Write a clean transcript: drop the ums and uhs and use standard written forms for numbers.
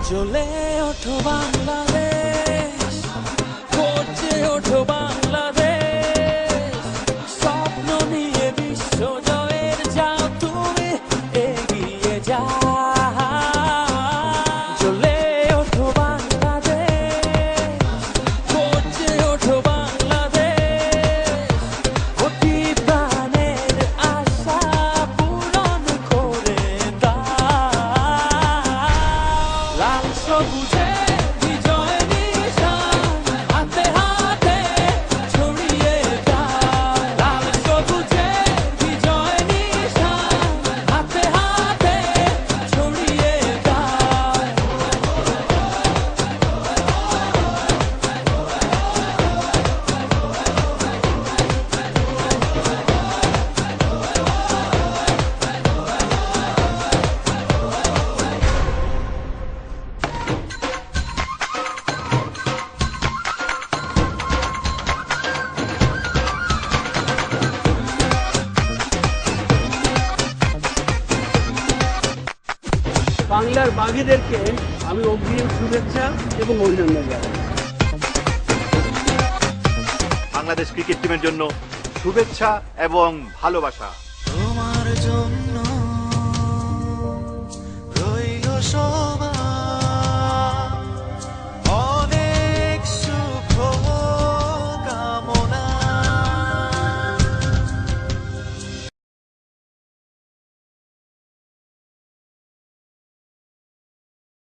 জ্বলে ওঠো বাংলাদেশ, গর্জে ওঠো বাংলাদেশ, স্বপ্ন নিয়ে বিশ্ব জয়ের যাও তুমি এগিয়ে যাও। জ্বলে ওঠো বাংলাদেশ, গর্জে ওঠো বাংলাদেশ, অতি প্রাণের আশা পূরণ করে দাও। লাল সবুজে বিজয় নিশান হাতে হাতে ছড়িয়ে দাও। লাল সবুজে বিজয় নিশান হাতে হাতে ছড়িয়ে দাও। বাংলার বাঘেদেরকে আমি অগ্রিম শুভেচ্ছা এবং অভিনন্দন জানাই। বাংলাদেশ ক্রিকেট টিমের জন্য শুভেচ্ছা এবং ভালোবাসা। তোমার জন্য